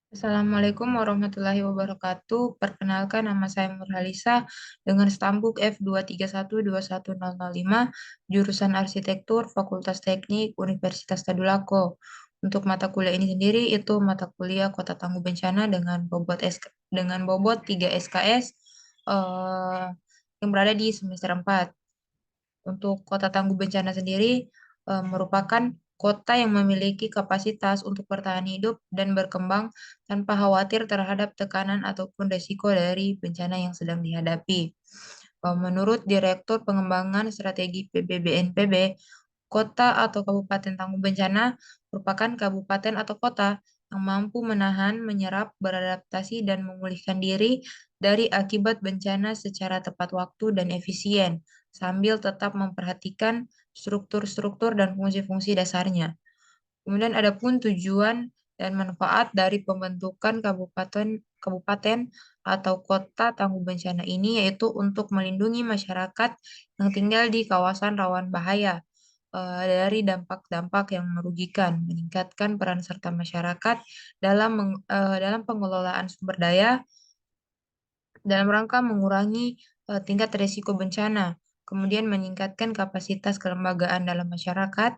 Assalamualaikum warahmatullahi wabarakatuh. Perkenalkan, nama saya Nurhalisa dengan stambuk F231210005, jurusan Arsitektur, Fakultas Teknik, Universitas Tadulako. Untuk mata kuliah ini sendiri itu mata kuliah Kota Tangguh Bencana dengan bobot 3 SKS eh, yang berada di semester 4. Untuk Kota Tangguh Bencana sendiri merupakan kota yang memiliki kapasitas untuk bertahan hidup dan berkembang tanpa khawatir terhadap tekanan ataupun resiko dari bencana yang sedang dihadapi. Menurut Direktur Pengembangan Strategi PBBNPB, kota atau kabupaten tangguh bencana merupakan kabupaten atau kota yang mampu menahan, menyerap, beradaptasi, dan memulihkan diri dari akibat bencana secara tepat waktu dan efisien, sambil tetap memperhatikan struktur-struktur dan fungsi-fungsi dasarnya. Kemudian ada pun tujuan dan manfaat dari pembentukan kabupaten atau kota tangguh bencana ini yaitu untuk melindungi masyarakat yang tinggal di kawasan rawan bahaya dari dampak-dampak yang merugikan, meningkatkan peran serta masyarakat dalam pengelolaan sumber daya dalam rangka mengurangi tingkat risiko bencana, kemudian meningkatkan kapasitas kelembagaan dalam masyarakat,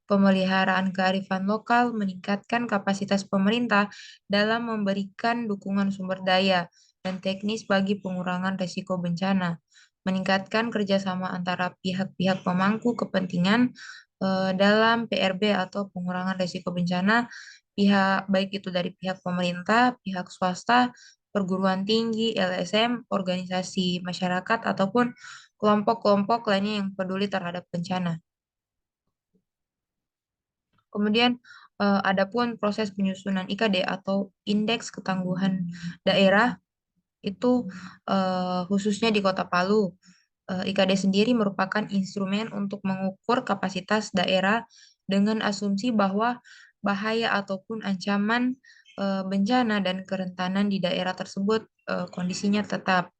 pemeliharaan kearifan lokal, meningkatkan kapasitas pemerintah dalam memberikan dukungan sumber daya dan teknis bagi pengurangan risiko bencana, meningkatkan kerjasama antara pihak-pihak pemangku kepentingan dalam PRB atau pengurangan risiko bencana, pihak baik itu dari pihak pemerintah, pihak swasta, perguruan tinggi, LSM, organisasi masyarakat, ataupun kelompok-kelompok lainnya yang peduli terhadap bencana. Kemudian ada pun proses penyusunan IKD atau Indeks Ketangguhan Daerah itu khususnya di Kota Palu. IKD sendiri merupakan instrumen untuk mengukur kapasitas daerah dengan asumsi bahwa bahaya ataupun ancaman bencana dan kerentanan di daerah tersebut kondisinya tetap.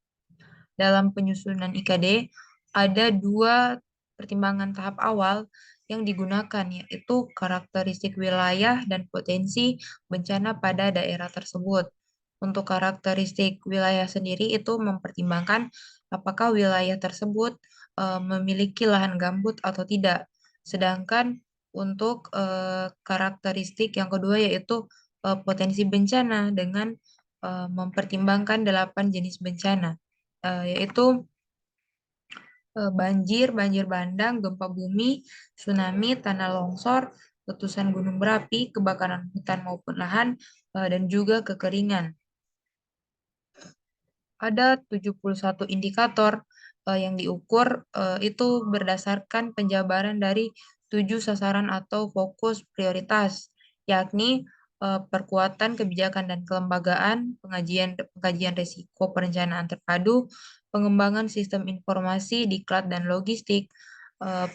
Dalam penyusunan IKD ada dua pertimbangan tahap awal yang digunakan, yaitu karakteristik wilayah dan potensi bencana pada daerah tersebut. Untuk karakteristik wilayah sendiri itu mempertimbangkan apakah wilayah tersebut memiliki lahan gambut atau tidak. Sedangkan untuk karakteristik yang kedua yaitu potensi bencana dengan mempertimbangkan 8 jenis bencana, yaitu banjir, banjir bandang, gempa bumi, tsunami, tanah longsor, letusan gunung berapi, kebakaran hutan maupun lahan, dan juga kekeringan. Ada 71 indikator yang diukur itu berdasarkan penjabaran dari 7 sasaran atau fokus prioritas, yakni perkuatan kebijakan dan kelembagaan, pengkajian risiko perencanaan terpadu, pengembangan sistem informasi, diklat dan logistik,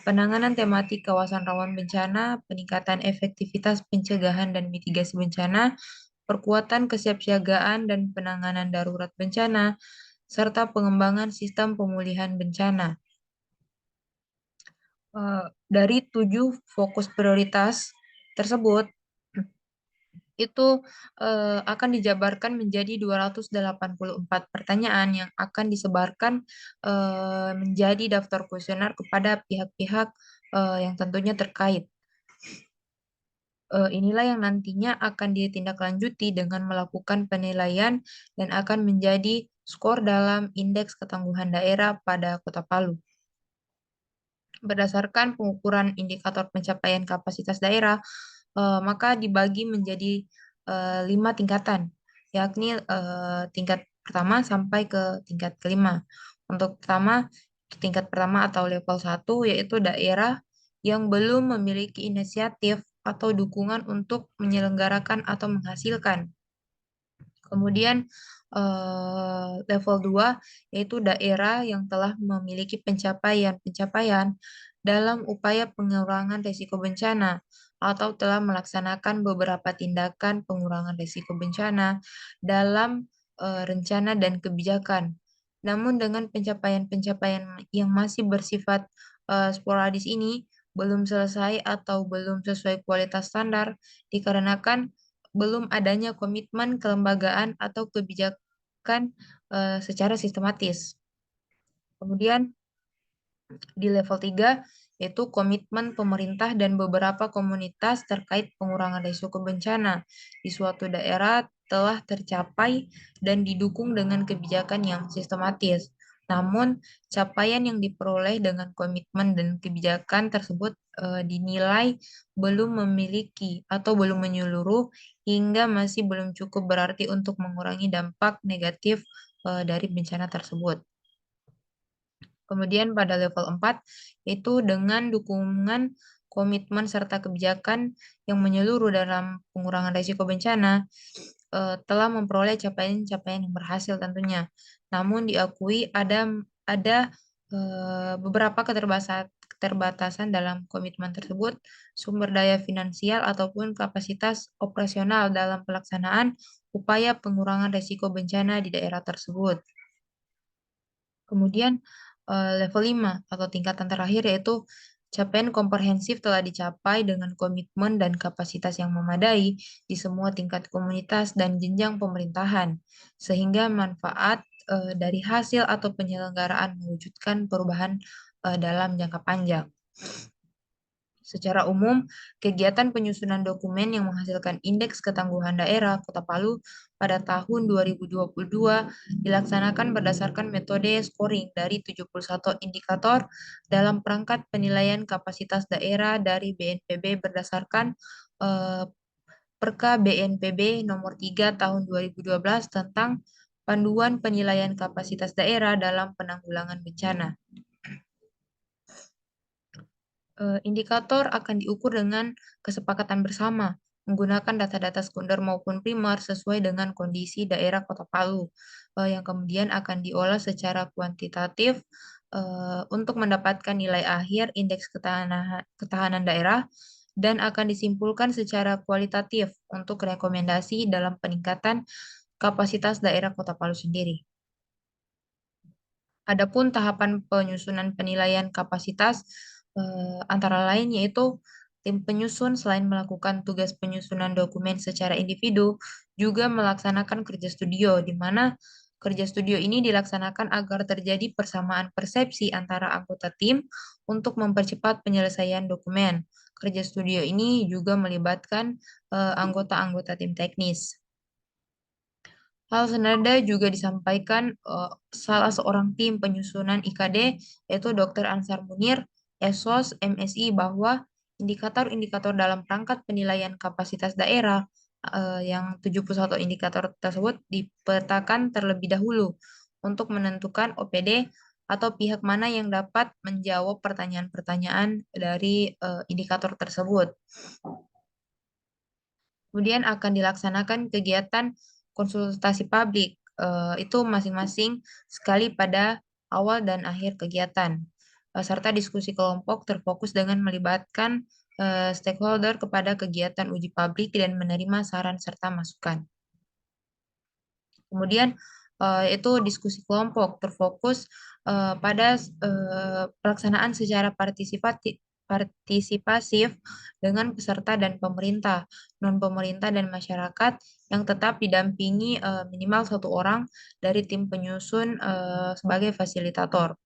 penanganan tematik kawasan rawan bencana, peningkatan efektivitas pencegahan dan mitigasi bencana, perkuatan kesiapsiagaan dan penanganan darurat bencana, serta pengembangan sistem pemulihan bencana. Dari 7 fokus prioritas tersebut, itu akan dijabarkan menjadi 284 pertanyaan yang akan disebarkan menjadi daftar kuesioner kepada pihak-pihak yang tentunya terkait. Inilah yang nantinya akan ditindaklanjuti dengan melakukan penilaian dan akan menjadi skor dalam Indeks Ketangguhan Daerah pada Kota Palu. Berdasarkan pengukuran indikator pencapaian kapasitas daerah, maka dibagi menjadi 5 tingkatan, yakni tingkat pertama sampai ke tingkat kelima. Untuk tingkat pertama atau level 1 yaitu daerah yang belum memiliki inisiatif atau dukungan untuk menyelenggarakan atau menghasilkan. Kemudian level 2 yaitu daerah yang telah memiliki pencapaian-pencapaian dalam upaya pengurangan risiko bencana atau telah melaksanakan beberapa tindakan pengurangan risiko bencana dalam rencana dan kebijakan. Namun dengan pencapaian-pencapaian yang masih bersifat sporadis ini belum selesai atau belum sesuai kualitas standar dikarenakan belum adanya komitmen kelembagaan atau kebijakan secara sistematis. Kemudian di level 3 yaitu komitmen pemerintah dan beberapa komunitas terkait pengurangan risiko bencana di suatu daerah telah tercapai dan didukung dengan kebijakan yang sistematis. Namun, capaian yang diperoleh dengan komitmen dan kebijakan tersebut dinilai belum memiliki atau belum menyeluruh hingga masih belum cukup berarti untuk mengurangi dampak negatif dari bencana tersebut. Kemudian pada level 4, yaitu dengan dukungan komitmen serta kebijakan yang menyeluruh dalam pengurangan risiko bencana, telah memperoleh capaian-capaian yang berhasil tentunya. Namun diakui ada beberapa keterbatasan dalam komitmen tersebut, sumber daya finansial ataupun kapasitas operasional dalam pelaksanaan upaya pengurangan risiko bencana di daerah tersebut. Kemudian level 5 atau tingkatan terakhir yaitu capaian komprehensif telah dicapai dengan komitmen dan kapasitas yang memadai di semua tingkat komunitas dan jenjang pemerintahan, sehingga manfaat dari hasil atau penyelenggaraan mewujudkan perubahan dalam jangka panjang. Secara umum, kegiatan penyusunan dokumen yang menghasilkan Indeks Ketangguhan Daerah Kota Palu pada tahun 2022 dilaksanakan berdasarkan metode scoring dari 71 indikator dalam perangkat penilaian kapasitas daerah dari BNPB berdasarkan Perka BNPB nomor 3 tahun 2012 tentang panduan penilaian kapasitas daerah dalam penanggulangan bencana. Indikator akan diukur dengan kesepakatan bersama, menggunakan data-data sekunder maupun primer sesuai dengan kondisi daerah Kota Palu, yang kemudian akan diolah secara kuantitatif untuk mendapatkan nilai akhir indeks ketahanan daerah dan akan disimpulkan secara kualitatif untuk rekomendasi dalam peningkatan kapasitas daerah Kota Palu sendiri. Adapun tahapan penyusunan penilaian kapasitas antara lain yaitu tim penyusun selain melakukan tugas penyusunan dokumen secara individu juga melaksanakan kerja studio di mana kerja studio ini dilaksanakan agar terjadi persamaan persepsi antara anggota tim untuk mempercepat penyelesaian dokumen. Kerja studio ini juga melibatkan anggota-anggota tim teknis. Hal senada juga disampaikan salah seorang tim penyusunan IKD, yaitu Dr. Ansar Munir, ESOS, MSI, bahwa indikator-indikator dalam perangkat penilaian kapasitas daerah yang 71 indikator tersebut dipetakan terlebih dahulu untuk menentukan OPD atau pihak mana yang dapat menjawab pertanyaan-pertanyaan dari indikator tersebut. Kemudian akan dilaksanakan kegiatan konsultasi publik, itu masing-masing sekali pada awal dan akhir kegiatan, serta diskusi kelompok terfokus dengan melibatkan stakeholder kepada kegiatan uji publik dan menerima saran serta masukan. Kemudian itu diskusi kelompok terfokus pada pelaksanaan secara partisipasif dengan peserta dan pemerintah, non-pemerintah dan masyarakat yang tetap didampingi minimal satu orang dari tim penyusun sebagai fasilitator.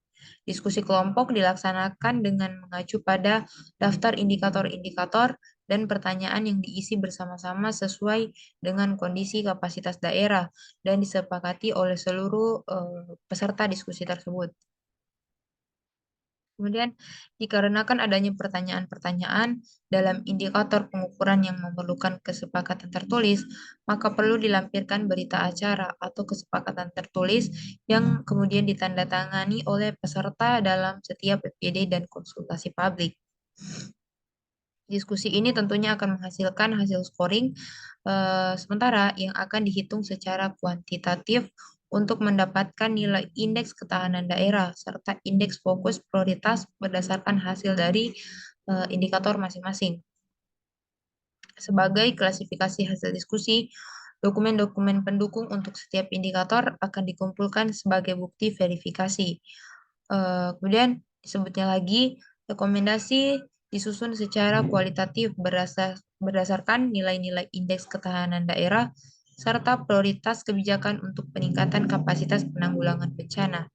Diskusi kelompok dilaksanakan dengan mengacu pada daftar indikator-indikator dan pertanyaan yang diisi bersama-sama sesuai dengan kondisi kapasitas daerah dan disepakati oleh seluruh peserta diskusi tersebut. Kemudian, dikarenakan adanya pertanyaan-pertanyaan dalam indikator pengukuran yang memerlukan kesepakatan tertulis, maka perlu dilampirkan berita acara atau kesepakatan tertulis yang kemudian ditandatangani oleh peserta dalam setiap PPD dan konsultasi publik. Diskusi ini tentunya akan menghasilkan hasil scoring sementara yang akan dihitung secara kuantitatif untuk mendapatkan nilai indeks ketahanan daerah serta indeks fokus prioritas berdasarkan hasil dari indikator masing-masing. Sebagai klasifikasi hasil diskusi, dokumen-dokumen pendukung untuk setiap indikator akan dikumpulkan sebagai bukti verifikasi. Kemudian disebutnya lagi, rekomendasi disusun secara kualitatif berdasarkan nilai-nilai indeks ketahanan daerah serta prioritas kebijakan untuk peningkatan kapasitas penanggulangan bencana.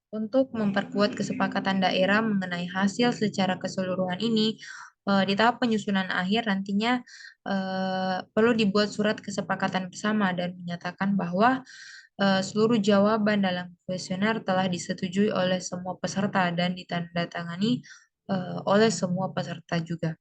Untuk memperkuat kesepakatan daerah mengenai hasil secara keseluruhan ini, di tahap penyusunan akhir nantinya perlu dibuat surat kesepakatan bersama dan menyatakan bahwa seluruh jawaban dalam kuesioner telah disetujui oleh semua peserta dan ditandatangani oleh semua peserta juga.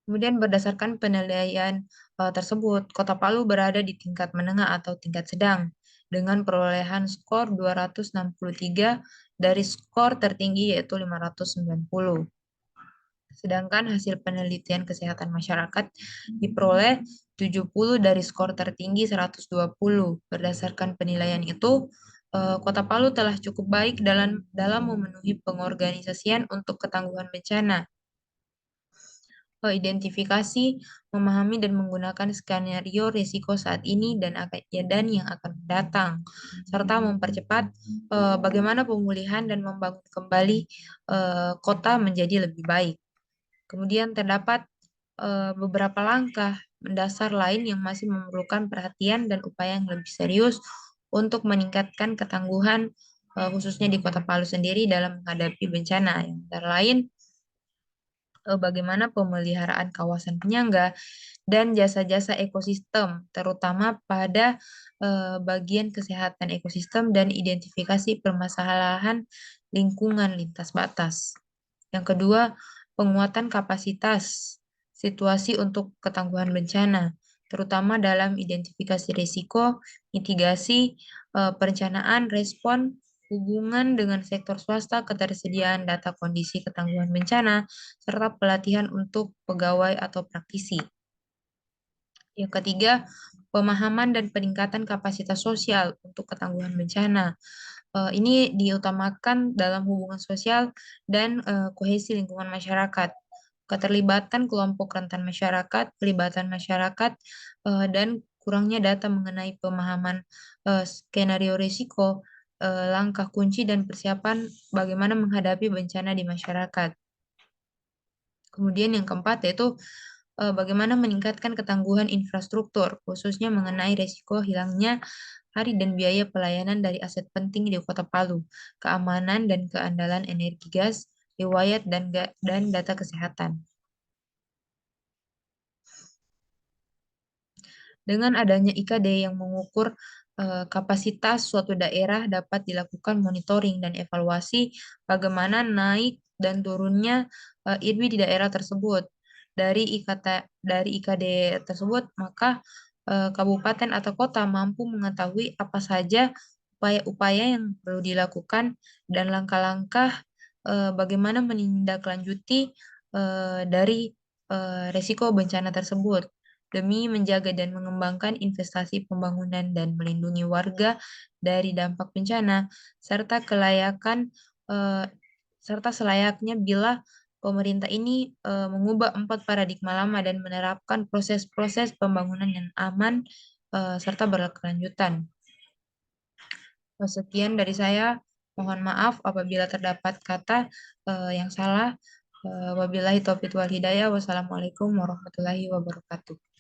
Kemudian berdasarkan penilaian tersebut, Kota Palu berada di tingkat menengah atau tingkat sedang dengan perolehan skor 263 dari skor tertinggi yaitu 590. Sedangkan hasil penelitian kesehatan masyarakat diperoleh 70 dari skor tertinggi 120. Berdasarkan penilaian itu, Kota Palu telah cukup baik dalam memenuhi pengorganisasian untuk ketangguhan bencana, identifikasi, memahami dan menggunakan skenario risiko saat ini dan yang akan datang, serta mempercepat bagaimana pemulihan dan membangun kembali kota menjadi lebih baik. Kemudian terdapat beberapa langkah mendasar lain yang masih memerlukan perhatian dan upaya yang lebih serius untuk meningkatkan ketangguhan khususnya di Kota Palu sendiri dalam menghadapi bencana. Yang antara lain bagaimana pemeliharaan kawasan penyangga dan jasa-jasa ekosistem, terutama pada bagian kesehatan ekosistem dan identifikasi permasalahan lingkungan lintas batas. Yang kedua, penguatan kapasitas situasi untuk ketangguhan bencana, terutama dalam identifikasi risiko, mitigasi, perencanaan, respon, hubungan dengan sektor swasta, ketersediaan data kondisi ketangguhan bencana, serta pelatihan untuk pegawai atau praktisi. Yang ketiga, pemahaman dan peningkatan kapasitas sosial untuk ketangguhan bencana. Ini diutamakan dalam hubungan sosial dan kohesi lingkungan masyarakat. Keterlibatan kelompok rentan masyarakat, pelibatan masyarakat, dan kurangnya data mengenai pemahaman skenario risiko, langkah kunci dan persiapan bagaimana menghadapi bencana di masyarakat. Kemudian yang keempat yaitu bagaimana meningkatkan ketangguhan infrastruktur, khususnya mengenai risiko hilangnya hari dan biaya pelayanan dari aset penting di Kota Palu, keamanan dan keandalan energi gas, riwayat dan data kesehatan. Dengan adanya IKD yang mengukur kapasitas suatu daerah dapat dilakukan monitoring dan evaluasi bagaimana naik dan turunnya IRB di daerah tersebut. Dari IKD tersebut, maka kabupaten atau kota mampu mengetahui apa saja upaya-upaya yang perlu dilakukan dan langkah-langkah bagaimana menindaklanjuti dari resiko bencana tersebut demi menjaga dan mengembangkan investasi pembangunan dan melindungi warga dari dampak bencana, serta eh, serta selayaknya bila pemerintah ini mengubah 4 paradigma lama dan menerapkan proses-proses pembangunan yang aman serta berkelanjutan. Sekian dari saya. Mohon maaf apabila terdapat kata yang salah. Wabillahi taufiq wal hidayah. Wassalamualaikum warahmatullahi wabarakatuh.